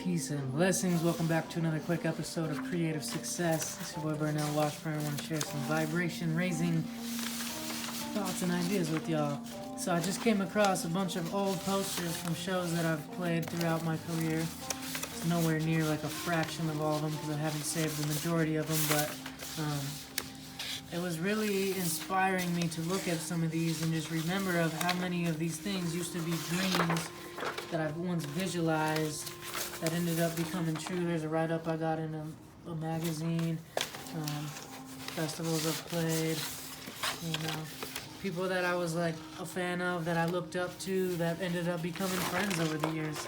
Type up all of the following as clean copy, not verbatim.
Peace and blessings. Welcome back to another quick episode of Creative Success. It's your boy Burnell Washburn. I want to share some vibration raising thoughts and ideas with y'all. So I just came across a bunch of old posters from shows that I've played throughout my career. It's nowhere near like a fraction of all of them because I haven't saved the majority of them, but it was really inspiring me to look at some of these and just remember of how many of these things used to be dreams that I've once visualized that ended up becoming true. There's a write-up I got in a magazine, festivals I've played, people that I was like a fan of, that I looked up to, that ended up becoming friends over the years.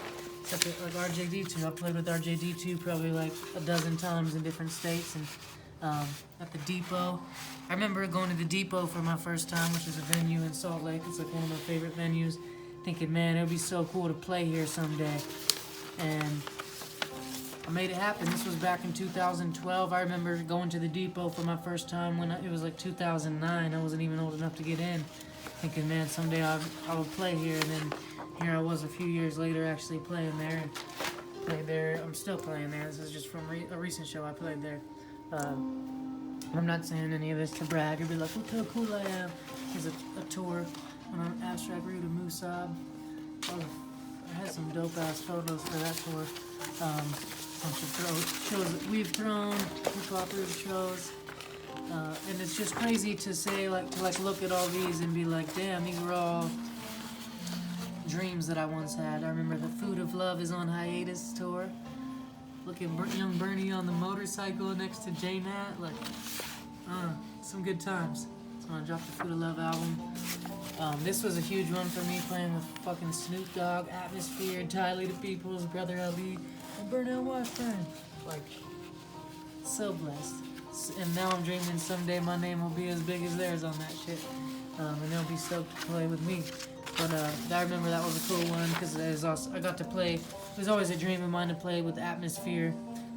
Like RJD2. I played with RJD2 probably like a dozen times in different states, and at the Depot. I remember going to the Depot for my first time, which is a venue in Salt Lake. It's like one of my favorite venues. Thinking, man, it would be so cool to play here someday. And I made it happen. This was back in 2012. I remember going to the Depot for my first time when it was like 2009. I wasn't even old enough to get in. Thinking, man, someday I will play here. And then here I was a few years later actually playing there. And played there. I'm still playing there. This is just from a recent show I played there. I'm not saying any of this to brag or be like, look how cool I am. There's a tour on an abstract route of Musab. I had some dope-ass photos for that tour. Bunch of shows that we've thrown, cooperative shows. And it's just crazy to say, to look at all these and be like, damn, these were all dreams that I once had. I remember the Food of Love is on hiatus tour. Look at young Bernie on the motorcycle next to J-Nat. Some good times. So I dropped the Food of Love album. This was a huge one for me, playing with fucking Snoop Dogg, Atmosphere, Tyler the Peoples, Brother Ali, and Burnell Washburn. Like, so blessed. And now I'm dreaming someday my name will be as big as theirs on that shit. And they'll be stoked to play with me. But I remember that was a cool one because I got to play. It was always a dream of mine to play with Atmosphere.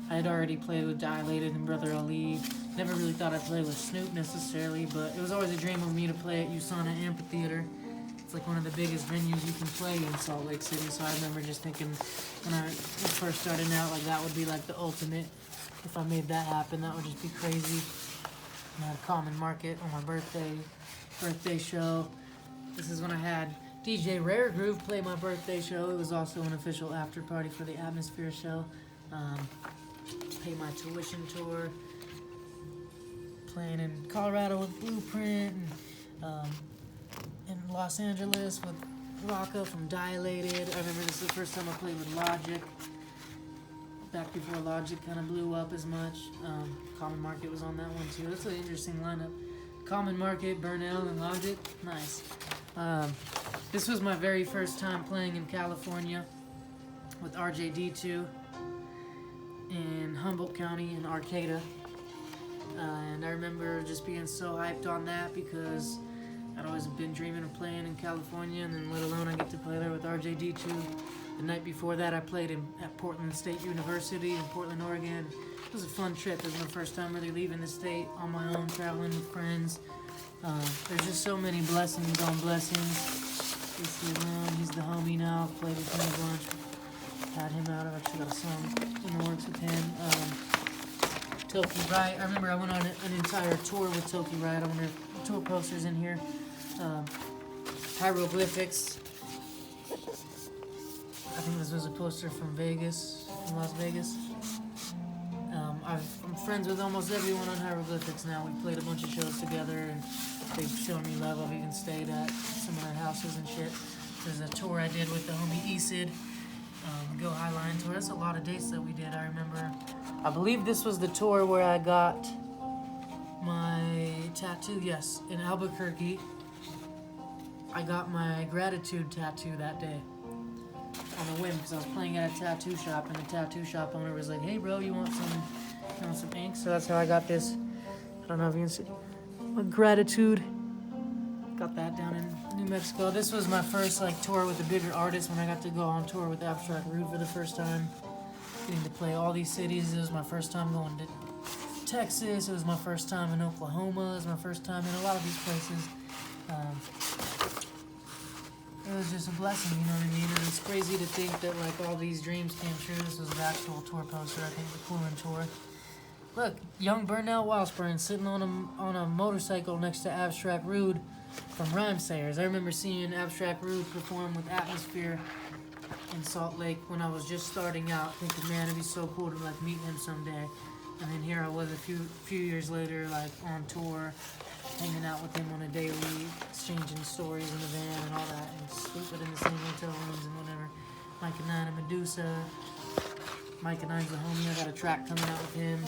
I had already played with Dilated and Brother Ali. Never really thought I'd play with Snoop necessarily, but it was always a dream of me to play at USANA Amphitheater. It's like one of the biggest venues you can play in Salt Lake City, so I remember just thinking when I was first starting out, like that would be like the ultimate. If I made that happen, that would just be crazy. And I had Common Market on my birthday show. This is when I had DJ Rare Groove play my birthday show. It was also an official after party for the Atmosphere show. Pay my tuition tour. Playing in Colorado with Blueprint, and in Los Angeles with Rocca from Dilated. I remember this is the first time I played with Logic, back before Logic kind of blew up as much. Common Market was on that one too. That's an interesting lineup. Common Market, Burnell, and Logic. Nice. This was my very first time playing in California with RJD2 in Humboldt County in Arcata. And I remember just being so hyped on that because I'd always been dreaming of playing in California, and then let alone I get to play there with RJD2. The night before that I played at Portland State University in Portland, Oregon. It was a fun trip. It was my first time really leaving the state on my own, traveling with friends. There's just so many blessings on blessings. He's the homie now. Played with him a bunch. Had him out. I've actually got a song in the works with him. Toki Wright. I remember I went on an entire tour with Toki Wright. I wonder if tour posters in here. Hieroglyphics. I think this was a poster from Las Vegas. I'm friends with almost everyone on Hieroglyphics now. We played a bunch of shows together, and they've shown me love. I've even stayed at some of their houses and shit. There's a tour I did with the homie Esid. Go Highline tour. That's a lot of dates that we did. I remember. I believe this was the tour where I got my tattoo. Yes, in Albuquerque. I got my gratitude tattoo that day on a whim because I was playing at a tattoo shop, and the tattoo shop owner was like, "Hey, bro, you want some ink?" So that's how I got this. I don't know if you can see my gratitude. Got that down in New Mexico. This was my first tour with a bigger artist when I got to go on tour with Abstract Root for the first time. Getting to play all these cities. It was my first time going to Texas. It was my first time in Oklahoma. It was my first time in a lot of these places. it was just a blessing, you know what I mean? And it's crazy to think that like all these dreams came true. This was the actual tour poster, I think, the Cooling Tour. Look, young Burnell Washburn sitting on a motorcycle next to Abstract Rude from Rhymesayers. I remember seeing Abstract Rude perform with Atmosphere in Salt Lake when I was just starting out, thinking, man, it'd be so cool to like meet him someday. And then here I was a few years later, like on tour, hanging out with him on a daily, exchanging stories in the van and all that, and sleeping in the same hotel rooms and whatever. Mike and Nine and Medusa. Mike and Nine's the homie. I got a track coming out with him.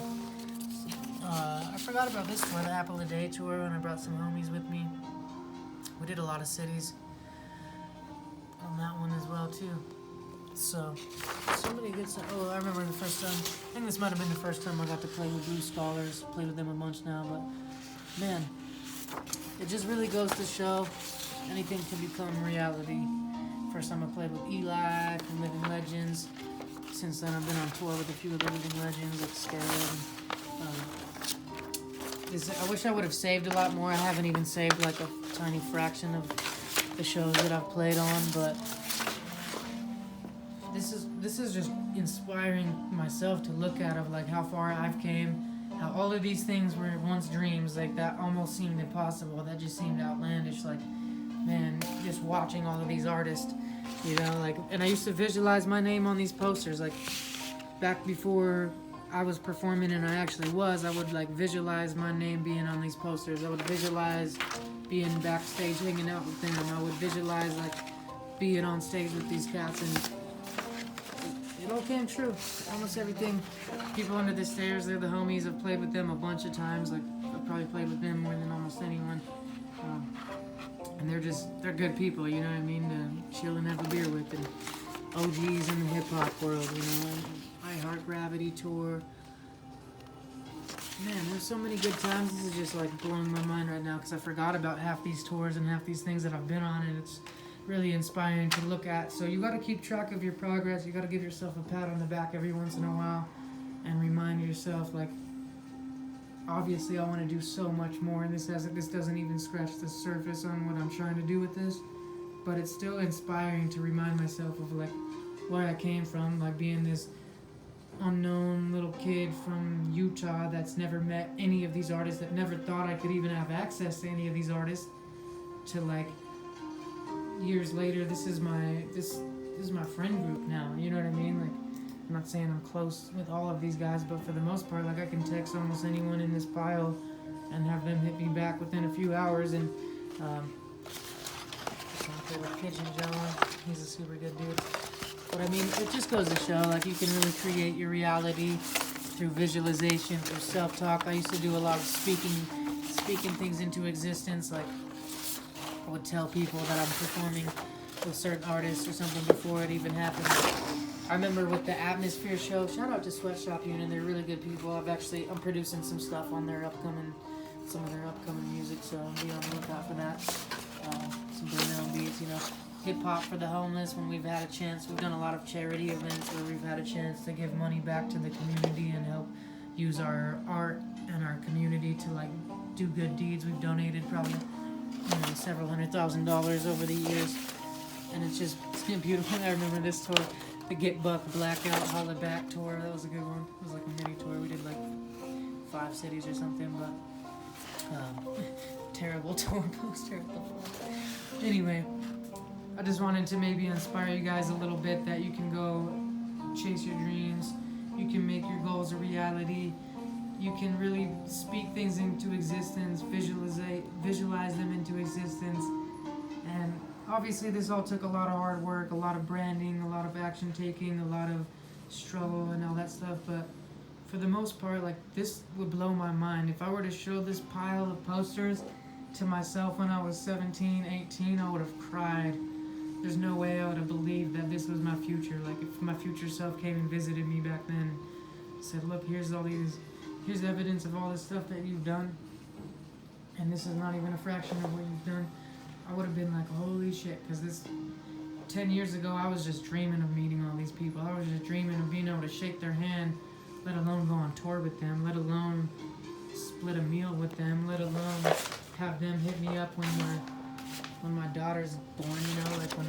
I forgot about this tour, the Apple a Day tour, and I brought some homies with me. We did a lot of cities on that one as well too. So many good stuff. Oh, I remember the first time. I think this might have been the first time I got to play with Blue Scholars. Played with them a bunch now, but man, it just really goes to show anything can become reality. First time I played with Eli from Living Legends. Since then, I've been on tour with a few of the Living Legends, like Scared. I wish I would have saved a lot more. I haven't even saved like a tiny fraction of the shows that I've played on, but this is just inspiring myself to look at of like how far I've came, how all of these things were once dreams, like that almost seemed impossible, that just seemed outlandish, like man, just watching all of these artists, you know, like, and I used to visualize my name on these posters, like back before I was performing, and I actually was, I would like visualize my name being on these posters. I would visualize being backstage hanging out with them. I would visualize like being on stage with these cats, and it all came true. Almost everything. People under the stairs, they're the homies. I've played with them a bunch of times. Like I've probably played with them more than almost anyone. And they're good people, you know what I mean? To chill and have a beer with, and OGs in the hip hop world, you know. I Heart Gravity tour. Man, there's so many good times. This is just like blowing my mind right now because I forgot about half these tours and half these things that I've been on, and it's really inspiring to look at. So you got to keep track of your progress. You got to give yourself a pat on the back every once in a while and remind yourself, like, obviously I want to do so much more, and this doesn't even scratch the surface on what I'm trying to do with this, but it's still inspiring to remind myself of like where I came from, like being this unknown little kid from Utah that's never met any of these artists, that never thought I could even have access to any of these artists, to like years later this is my friend group now, you know what I mean? Like, I'm not saying I'm close with all of these guys, but for the most part, like I can text almost anyone in this pile and have them hit me back within a few hours. And with Pigeon John, he's a super good dude. But I mean, it just goes to show, like, you can really create your reality through visualization, through self-talk. I used to do a lot of speaking things into existence. Like, I would tell people that I'm performing with certain artists or something before it even happened. I remember with the Atmosphere show, shout out to Sweatshop Unit, they're really good people. I'm producing some stuff on some of their upcoming music, so be on the lookout for that. Some Burnell beats, you know. Hip Hop for the Homeless, when we've had a chance. We've done a lot of charity events where we've had a chance to give money back to the community and help use our art and our community to like do good deeds. We've donated probably several $100,000 over the years, and it's been beautiful. I remember this tour, the Get Buck Blackout Holla Back tour. That was a good one. It was like a mini tour. We did like 5 cities or something, but terrible tour poster. Anyway, I just wanted to maybe inspire you guys a little bit that you can go chase your dreams. You can make your goals a reality. You can really speak things into existence, visualize them into existence. And obviously this all took a lot of hard work, a lot of branding, a lot of action taking, a lot of struggle and all that stuff. But for the most part, like, this would blow my mind. If I were to show this pile of posters to myself when I was 17, 18, I would have cried. There's no way I would have believed that this was my future. Like, if my future self came and visited me back then, said, look, here's evidence of all this stuff that you've done, and this is not even a fraction of what you've done, I would have been like, holy shit, because 10 years ago, I was just dreaming of meeting all these people. I was just dreaming of being able to shake their hand, let alone go on tour with them, let alone split a meal with them, let alone have them hit me up when when my daughter's born, like when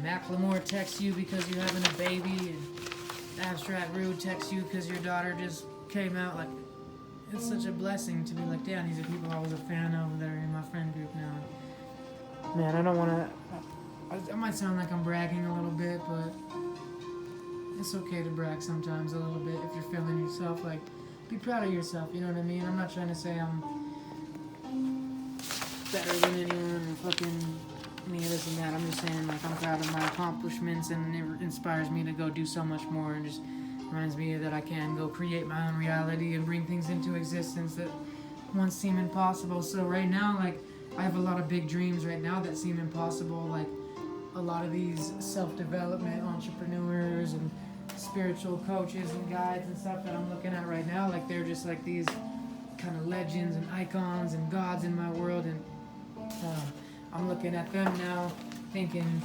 Macklemore texts you because you're having a baby, and Abstract Rude texts you because your daughter just came out. Like, it's such a blessing to be like, damn, these are people I was a fan of that are in my friend group now. Man, I don't want to. I might sound like I'm bragging a little bit, but it's okay to brag sometimes a little bit if you're feeling yourself. Like, be proud of yourself. You know what I mean? I'm not trying to say I'm better than anyone or fucking me, this and that. I'm just saying, like, I'm proud of my accomplishments, and it inspires me to go do so much more, and just reminds me that I can go create my own reality and bring things into existence that once seemed impossible. So right now, like, I have a lot of big dreams right now that seem impossible. Like, a lot of these self-development entrepreneurs and spiritual coaches and guides and stuff that I'm looking at right now, like, they're just like these kind of legends and icons and gods in my world, and I'm looking at them now thinking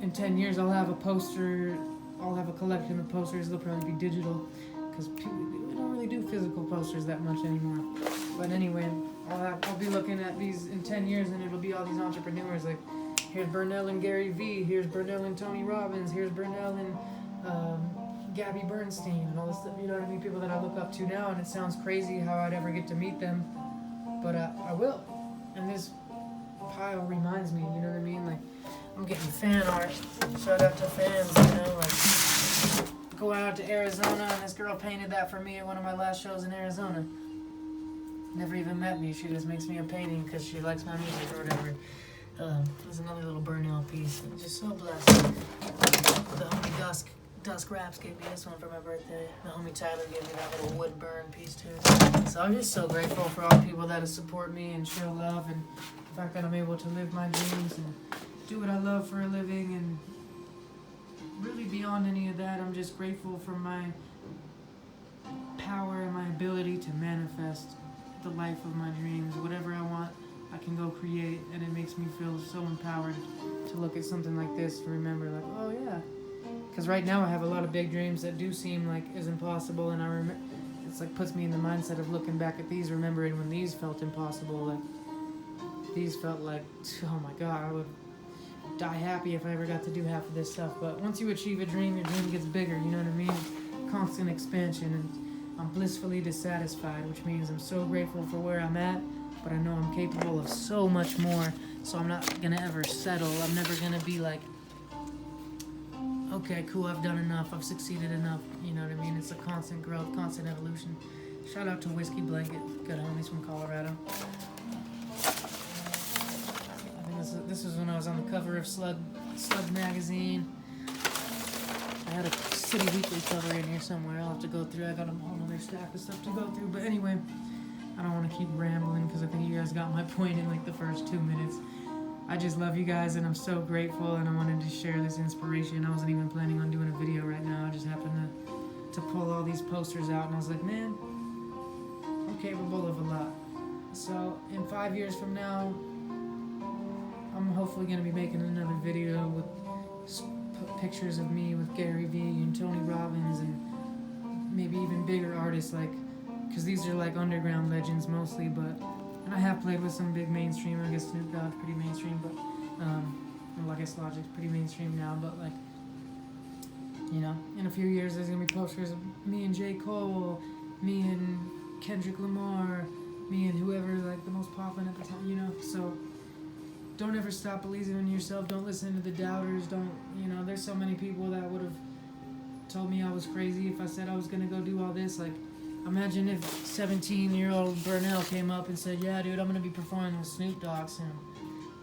in 10 years I'll have a poster, I'll have a collection of posters. They'll probably be digital because we don't really do physical posters that much anymore. But anyway, I'll be looking at these in 10 years, and it'll be all these entrepreneurs. Like, here's Burnell and Gary Vee, here's Burnell and Tony Robbins, here's Burnell and Gabby Bernstein, and all this stuff. You know what I mean? People that I look up to now, and it sounds crazy how I'd ever get to meet them, but I will. And this pile reminds me, you know what I mean? Like, I'm getting fan art. Shout out to fans, like, going out to Arizona, and this girl painted that for me at one of my last shows in Arizona. Never even met me. She just makes me a painting because she likes my music or whatever. There's another little Burnell piece. I'm just so blessed. The homie Dusk Raps gave me this one for my birthday. The homie Tyler gave me that little wood burn piece too. So I'm just so grateful for all the people that support me and show love, and the fact that I'm able to live my dreams and do what I love for a living. And really beyond any of that, I'm just grateful for my power and my ability to manifest the life of my dreams. Whatever I want, I can go create, and it makes me feel so empowered to look at something like this and remember, like, oh yeah. Because right now I have a lot of big dreams that do seem like is impossible, and it's like puts me in the mindset of looking back at these, remembering when these felt impossible. Like, these felt like, oh my god, I would die happy if I ever got to do half of this stuff. But once you achieve a dream, your dream gets bigger, you know what I mean? Constant expansion, and I'm blissfully dissatisfied, which means I'm so grateful for where I'm at, but I know I'm capable of so much more, so I'm not gonna ever settle. I'm never gonna be like, okay, cool, I've done enough, I've succeeded enough, you know what I mean? It's a constant growth, constant evolution. Shout out to Whiskey Blanket, good homies from Colorado. I think this was when I was on the cover of Slug magazine. I had a City Weekly cover in here somewhere. I'll have to go through. I got a whole other stack of stuff to go through. But anyway, I don't want to keep rambling because I think you guys got my point in like the first 2 minutes. I just love you guys, and I'm so grateful, and I wanted to share this inspiration. I wasn't even planning on doing a video right now. I just happened to pull all these posters out, and I was like, man, I'm capable of a lot. So in 5 years from now, I'm hopefully going to be making another video with pictures of me with Gary Vee and Tony Robbins, and maybe even bigger artists, like, because these are like underground legends mostly, but, and I have played with some big mainstream. I guess Snoop Dogg's pretty mainstream, but, well, I guess Logic's pretty mainstream now, but like, you know, in a few years there's going to be posters of me and J. Cole, me and Kendrick Lamar, me and whoever, like, the most poppin' at the time, you know, so don't ever stop believing in yourself. Don't listen to the doubters. Don't, you know, there's so many people that would have told me I was crazy if I said I was going to go do all this. Like, imagine if 17-year-old Burnell came up and said, yeah, dude, I'm going to be performing with Snoop Dogg soon.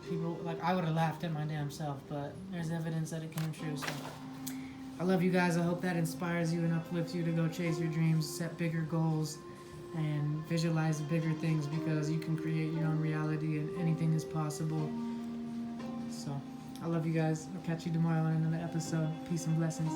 People, like, I would have laughed at my damn self, but there's evidence that it came true. So I love you guys. I hope that inspires you and uplifts you to go chase your dreams, set bigger goals, and visualize bigger things, because you can create your own reality and anything is possible. So I love you guys. I'll catch you tomorrow on another episode. Peace and blessings.